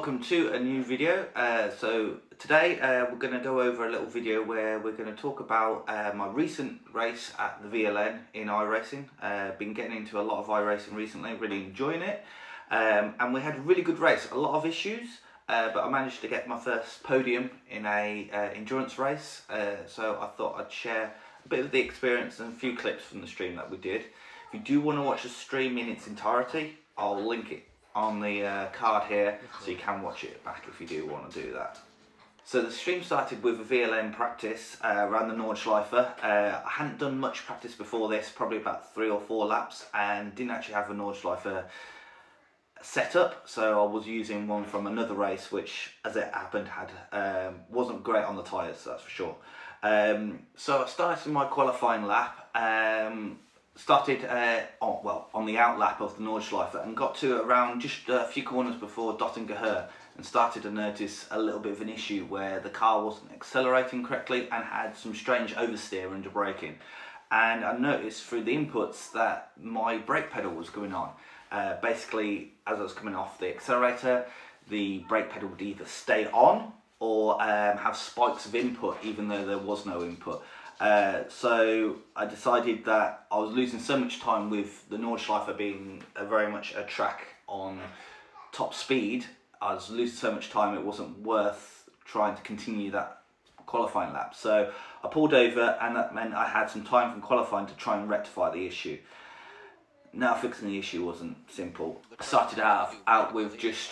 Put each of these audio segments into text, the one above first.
welcome to a new video. So today we're going to go over a little video where we're going to talk about my recent race at the VLN in iRacing. Been getting into a lot of iRacing recently, really enjoying it, and we had a really good race. A lot of issues, but I managed to get my first podium in a endurance race. So I thought I'd share a bit of the experience and a few clips from the stream that we did. If you do want to watch the stream in its entirety, I'll link it on the card here, so you can watch it back if you do want to do that. So the stream started with a VLN practice around the Nordschleife. I hadn't done much practice before this, probably about 3 or 4 laps, and didn't actually have a Nordschleife set up, so I was using one from another race, which, as it happened, had wasn't great on the tyres, that's for sure. So I started my qualifying lap. Started on the out lap of the Nordschleife and got to around just a few corners before Dottingerhöhe and started to notice a little bit of an issue where the car wasn't accelerating correctly and had some strange oversteer under braking. And I noticed through the inputs that my brake pedal was going on. Basically, as I was coming off the accelerator, the brake pedal would either stay on or have spikes of input even though there was no input. So I decided that I was losing so much time with the Nordschleife being very much a track on top speed. I was losing so much time it wasn't worth trying to continue that qualifying lap. So I pulled over, and that meant I had some time from qualifying to try and rectify the issue. Now fixing the issue wasn't simple. I started out with just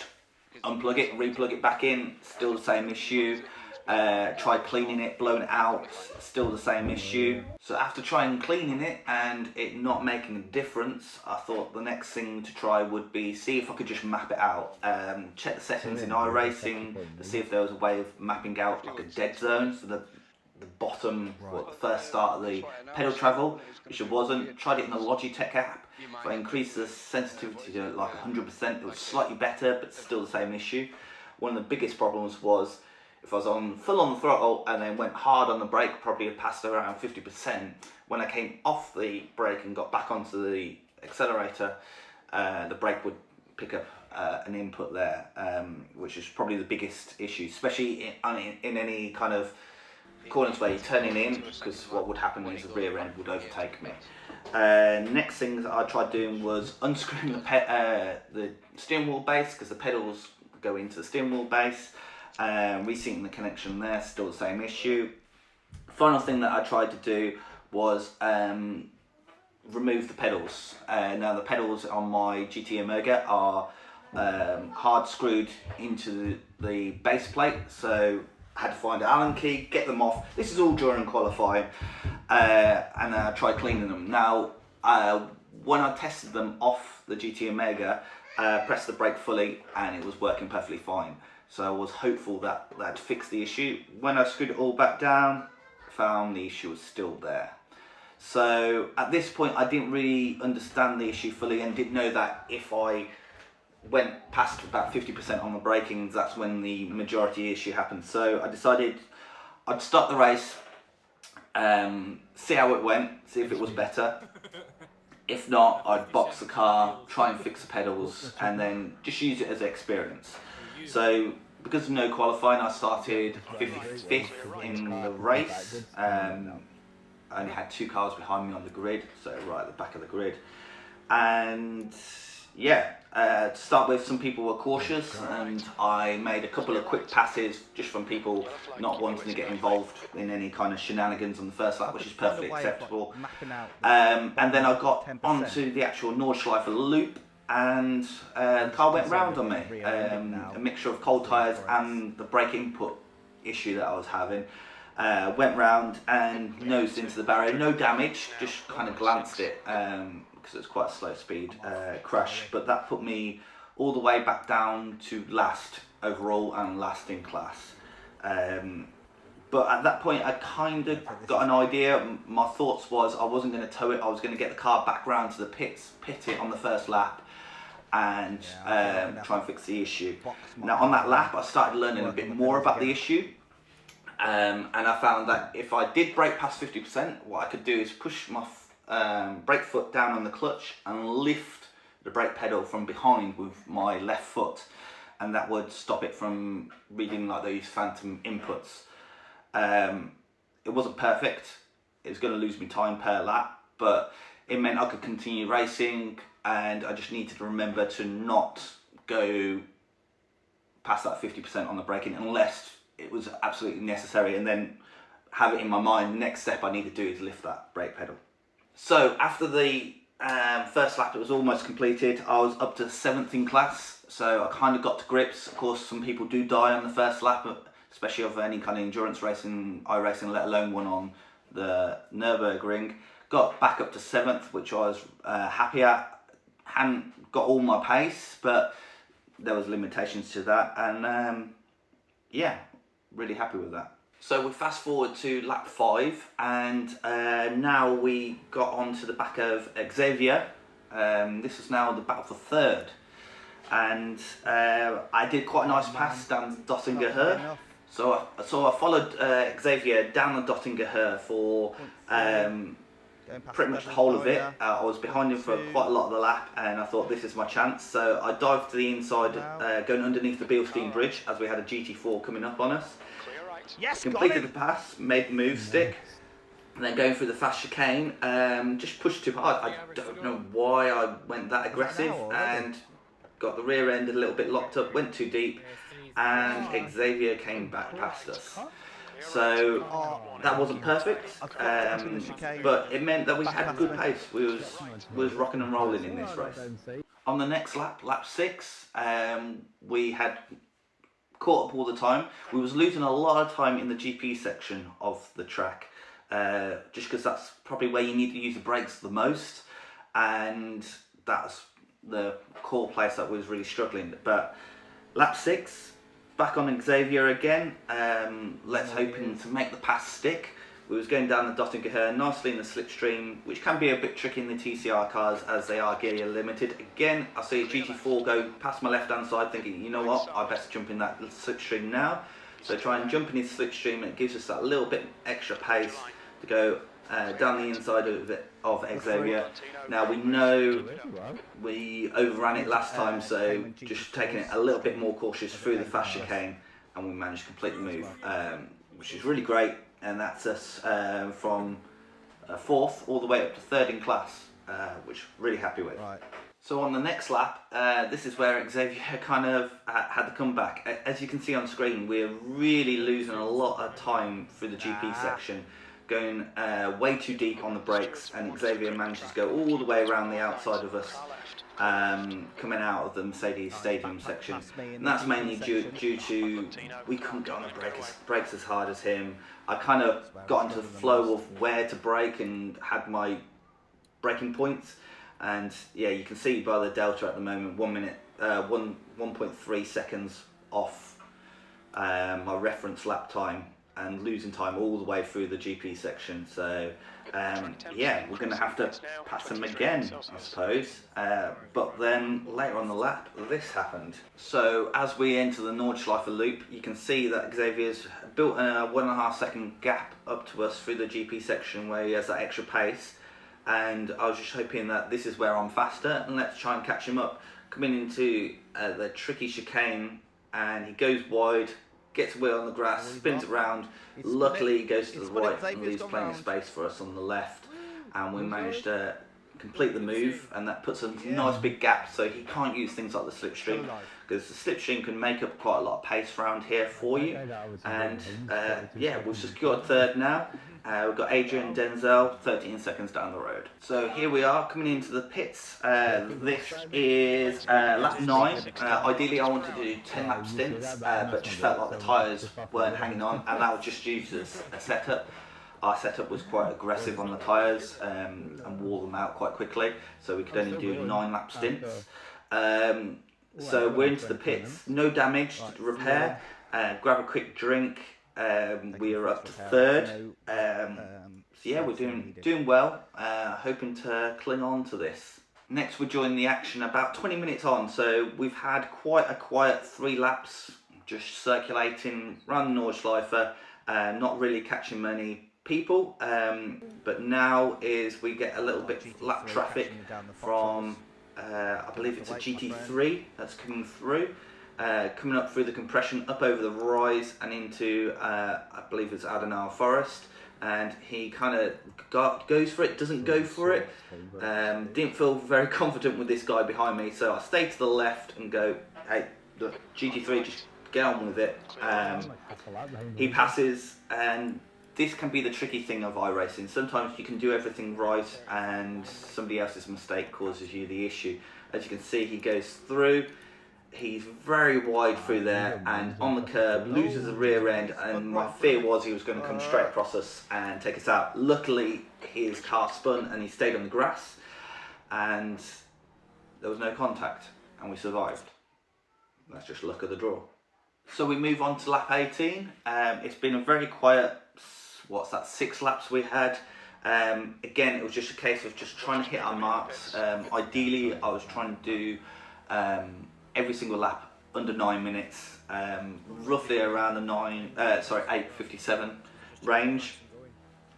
unplug it, replug it back in, still the same issue. Tried cleaning it, blowing it out, still the same issue. So after trying cleaning it and it not making a difference, I thought the next thing to try would be see if I could just map it out. Check the settings in iRacing to see if there was a way of mapping out like a dead zone, so the bottom, the first start of the pedal travel, which it wasn't. Tried it in the Logitech app. If I increased the sensitivity to like 100%, it was slightly better, but still the same issue. One of the biggest problems was if I was full on the throttle and then went hard on the brake, probably passed around 50%. When I came off the brake and got back onto the accelerator, the brake would pick up an input there, which is probably the biggest issue, especially in any kind of corners where you're turning in, because what would happen is the rear end would overtake me. Next thing that I tried doing was unscrewing the steering wheel base, because the pedals go into the steering wheel base. Resyncing the connection there, still the same issue. Final thing that I tried to do was remove the pedals. Now the pedals on my GT Omega are hard screwed into the base plate, so I had to find an Allen key, get them off. This is all during qualifying, and I tried cleaning them. Now when I tested them off the GT Omega, pressed the brake fully and it was working perfectly fine. So I was hopeful that that'd fix the issue. When I screwed it all back down, found the issue was still there. So at this point I didn't really understand the issue fully and didn't know that if I went past about 50% on the braking, that's when the majority issue happened. So I decided I'd start the race, see how it went, see if it was better. If not, I'd box the car, try and fix the pedals, and then just use it as experience. So because of no qualifying, I started 55th in the race. I only had 2 cars behind me on the grid, so right at the back of the grid. And yeah, to start with, some people were cautious, and I made a couple of quick passes just from people not wanting to get involved in any kind of shenanigans on the first lap, which is perfectly acceptable. And then I got onto the actual Nordschleife loop, and the car went round on me. A mixture of cold tyres and the brake input issue that I was having. Went round and nosed into the barrier. No damage, just kind of glanced it because it was quite a slow speed crash. But that put me all the way back down to last overall and last in class. But at that point I kind of got an idea. My thoughts was I wasn't going to tow it, I was going to get the car back round to the pit it on the first lap and try and fix the issue. Now on that lap I started learning a bit more about the issue, and I found that if I did brake past 50%, what I could do is push my brake foot down on the clutch and lift the brake pedal from behind with my left foot. and that would stop it from reading like those phantom inputs. It wasn't perfect. It was going to lose me time per lap, but it meant I could continue racing, and I just needed to remember to not go past that 50% on the braking unless it was absolutely necessary, and then have it in my mind, the next step I need to do is lift that brake pedal. So after the first lap, it was almost completed. I was up to 7th in class, so I kind of got to grips. Of course, some people do die on the first lap, especially of any kind of endurance racing, iRacing, let alone one on the Nurbugring. Got back up to 7th, which I was happy at. Hadn't got all my pace, but there was limitations to that, and yeah, really happy with that. So we fast forward to lap 5, and now we got onto the back of Xavier. This is now the battle for 3rd, and I did quite a nice pass down Dottinger Her. So I followed Xavier down the Dottinger Her for pretty much the whole of it. I was behind him for quite a lot of the lap, and I thought this is my chance. So I dived to the inside, going underneath the Bilstein Bridge as we had a GT4 coming up on us. Yes, completed the pass, made the move stick, and then going through the fast chicane, just pushed too hard. I don't know why I went that aggressive, and got the rear end a little bit locked up, went too deep, and Xavier came back past us. So that wasn't perfect, but it meant that we had a good pace. We was rocking and rolling in this race. On the next lap, lap 6, we had caught up all the time. We was losing a lot of time in the GP section of the track, just because that's probably where you need to use the brakes the most, and that's the core place that was really struggling. But lap 6, back on Xavier again, let's hoping to make the pass stick. We was going down the Dottinger Her nicely in the slipstream, which can be a bit tricky in the TCR cars as they are gear limited. Again, I see a GT4 go past my left hand side, thinking, you know what, I best jump in that slipstream now. So try and jump in his slipstream, and it gives us that little bit extra pace to go down the inside of Xavier. Now we know we overran it last time, so just taking it a little bit more cautious through the fast chicane, and we managed to complete the move, which is really great. And that's us from 4th all the way up to 3rd in class, which really happy with. Right. So on the next lap, this is where Xavier kind of had the comeback. As you can see on screen, we're really losing a lot of time through the GP section, going way too deep on the brakes, and Xavier manages to go all the way around the outside of us, coming out of the Mercedes Stadium section. And that's mainly due to we couldn't get on the brakes as hard as him. I kind of got into the flow of where to brake and had my braking points, and yeah, you can see by the delta at the moment, 1.3 seconds off my reference lap time, and losing time all the way through the GP section. So yeah, we're going to have to pass him again, I suppose. But then later on the lap, this happened. So as we enter the Nordschleife loop, you can see that Xavier's built a 1.5 second gap up to us through the GP section where he has that extra pace. And I was just hoping that this is where I'm faster, and let's try and catch him up. Coming into the tricky chicane, and he goes wide, gets a wheel on the grass, spins around. Luckily he goes to the right and leaves plenty of space for us on the left, and we managed to complete the move, and that puts a nice big gap, so he can't use things like the slipstream, because the slipstream can make up quite a lot of pace around here for you. And yeah, we've secured 3rd now. We've got Adrian Denzel 13 seconds down the road. So here we are coming into the pits. This is lap 9. Ideally I wanted to do 10 lap stints, but just felt like the tyres weren't hanging on, and that was just due to a setup. Our setup was quite aggressive on the tyres, and wore them out quite quickly, so we could only do 9 lap stints. So we're into the pits, no damage to repair, grab a quick drink. We are up to 3rd, so yeah, we're doing well, hoping to cling on to this. Next we join the action about 20 minutes on, so we've had quite a quiet 3 laps, just circulating around the Nordschleife, not really catching many people, but now is we get a little bit lap traffic from, I believe it's a GT3 that's coming through. coming up through the compression, up over the rise and into, I believe it's Adenauer Forest. And he kind of goes for it, doesn't go for it. Didn't feel very confident with this guy behind me, so I stay to the left and go, hey, look, GT3, just get on with it. He passes, and this can be the tricky thing of iRacing. Sometimes you can do everything right and somebody else's mistake causes you the issue. As you can see, he goes through. He's very wide through there and on the curb, loses the rear end, and my fear was he was going to come straight across us and take us out. Luckily, his car spun and he stayed on the grass and there was no contact and we survived. That's just luck of the draw. So we move on to lap 18. It's been a very quiet, 6 laps we had. Again, it was just a case of just trying to hit our marks. Ideally, I was trying to do every single lap under 9 minutes, roughly around the 8:57 range.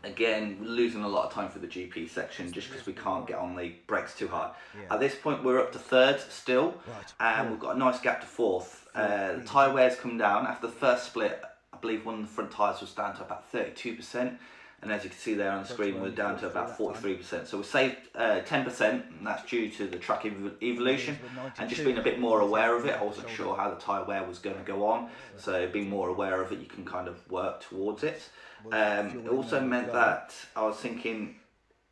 Again, losing a lot of time for the GP section just because we can't get on the brakes too hard. At this point, we're up to 3rd still, and we've got a nice gap to 4th. The tyre wear's come down. After the first split, I believe one of the front tyres was down to about 32%. And as you can see there on the screen, we're down to about 43%. So we saved 10%, and that's due to the track evolution and just being a bit more aware of it. I wasn't sure how the tyre wear was going to go on, so being more aware of it, you can kind of work towards it. It also meant that I was thinking,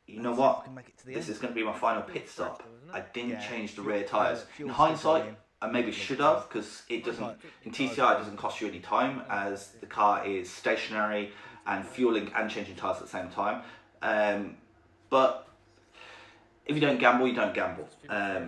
you know what, this is going to be my final pit stop. I didn't change the rear tyres. In hindsight, I maybe should have, because it doesn't, in TCR it doesn't cost you any time, as the car is stationary and fueling and changing tyres at the same time. But if you don't gamble, you don't gamble.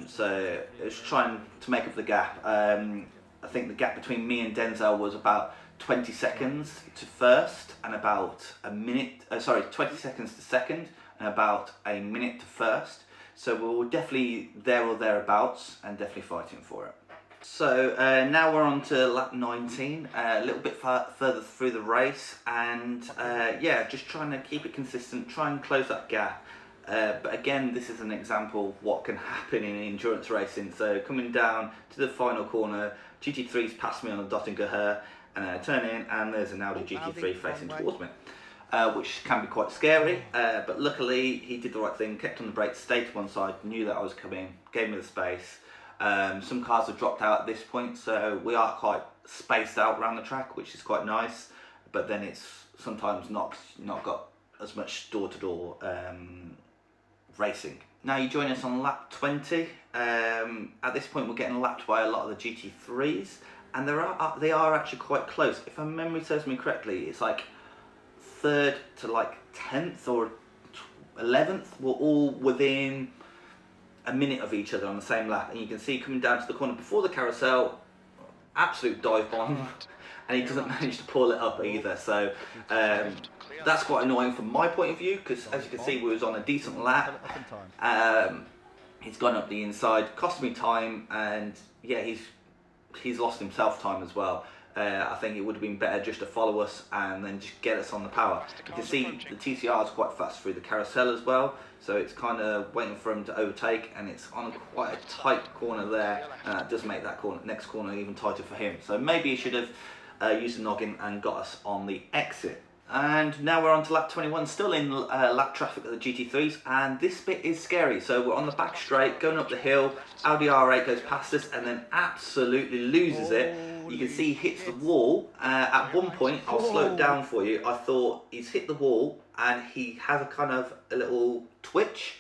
So it's trying to make up the gap. I think the gap between me and Denzel was about 20 seconds to first and about a minute, 20 seconds to second and about a minute to first. So we were definitely there or thereabouts and definitely fighting for it. So now we're on to lap 19, a little bit further through the race, and yeah, just trying to keep it consistent, try and close that gap. But again, this is an example of what can happen in endurance racing. So coming down to the final corner, GT3's passed me on the Dottinger, and I turn in and there's an Audi GT3 facing towards me. Which can be quite scary, but luckily he did the right thing, kept on the brakes, stayed to one side, knew that I was coming, gave me the space. Some cars have dropped out at this point, so we are quite spaced out around the track, which is quite nice, but then it's sometimes not got as much door-to-door racing. Now you join us on lap 20. At this point we're getting lapped by a lot of the GT3s, and they are actually quite close. If my memory serves me correctly, it's like 3rd to like 10th or 11th, we're all within a minute of each other on the same lap, and you can see coming down to the corner before the carousel, absolute dive bomb, and he doesn't manage to pull it up either. So that's quite annoying from my point of view, because as you can see, we was on a decent lap. He's gone up the inside, cost me time, and yeah, he's lost himself time as well. I think it would have been better just to follow us and then just get us on the power. You can see the TCR is quite fast through the carousel as well, so it's kind of waiting for him to overtake, and it's on quite a tight corner there, and that does make that next corner even tighter for him. So maybe he should have used the noggin and got us on the exit. And now we're on to lap 21, still in lap traffic of the GT3s, and this bit is scary. So we're on the back straight, going up the hill, Audi R8 goes past us and then absolutely loses it. You can see he hits the wall. At one point, I'll slow it down for you, I thought he's hit the wall and he has a kind of a little twitch.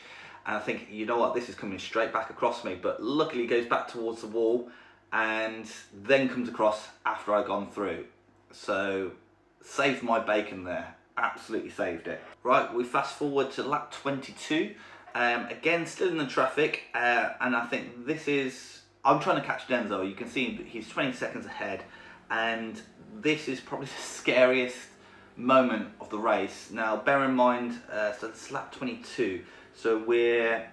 And I think, you know what, this is coming straight back across me, but luckily he goes back towards the wall and then comes across after I've gone through. So saved my bacon there, absolutely saved it. Right, we fast forward to lap 22, again still in the traffic, and I think this is, I'm trying to catch Denzel. You can see he's 20 seconds ahead, and this is probably the scariest moment of the race. Now bear in mind, so it's lap 22, so we're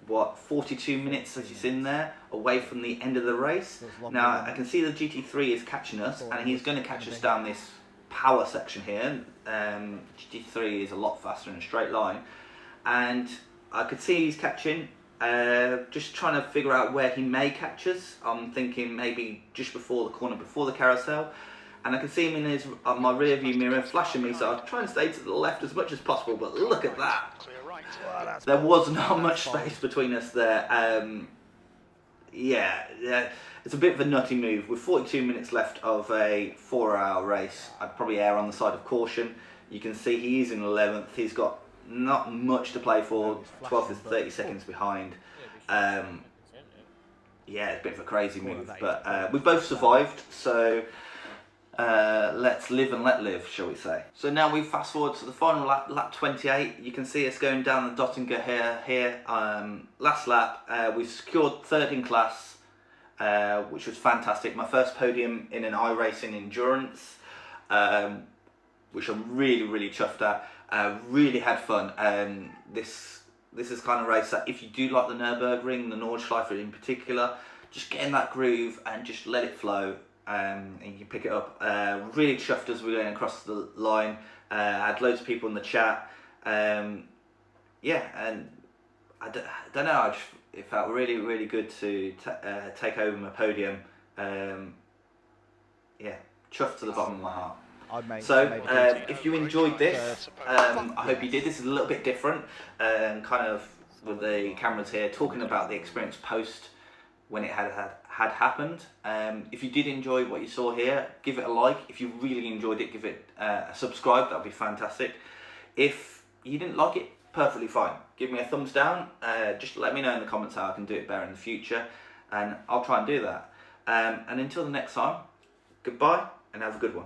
what, 42 minutes as he's in there, away from the end of the race. Now I can see the GT3 is catching us, and he's going to catch us down this power section here. GT3 is a lot faster in a straight line, and I could see he's catching, Just trying to figure out where he may catch us. I'm thinking maybe just before the corner, before the carousel. And I can see him in his my rear view mirror flashing me, so I'm trying to stay to the left as much as possible, but look at that. There was not much space between us there. Yeah, it's a bit of a nutty move. With 42 minutes left of a 4-hour race, I'd probably err on the side of caution. You can see he is in 11th. He's got not much to play for, 12th is 30 seconds behind. Yeah, it's a bit of a crazy move, but we both survived, so let's live and let live, shall we say. So now we fast forward to the final lap, lap 28. You can see us going down the Dottinger here. Last lap, we secured 3rd in class, which was fantastic. My first podium in an iRacing endurance, which I'm really chuffed at. Really had fun. This is kind of race that if you do like the Nurbugring, the Nordschleife in particular, just get in that groove and just let it flow. And you can pick it up. Really chuffed as we were going across the line. Had loads of people in the chat. Yeah, and I don't know. It felt really good to take over my podium. Yeah, chuffed to the bottom of my heart. So if you enjoyed this, I hope you did. This is a little bit different, kind of with the cameras here, talking about the experience post when it had happened. If you did enjoy what you saw here, give it a like. If you really enjoyed it, give it a subscribe. That'd be fantastic. If you didn't like it, perfectly fine. Give me a thumbs down. Just let me know in the comments how I can do it better in the future, and I'll try and do that. And until the next time, goodbye and have a good one.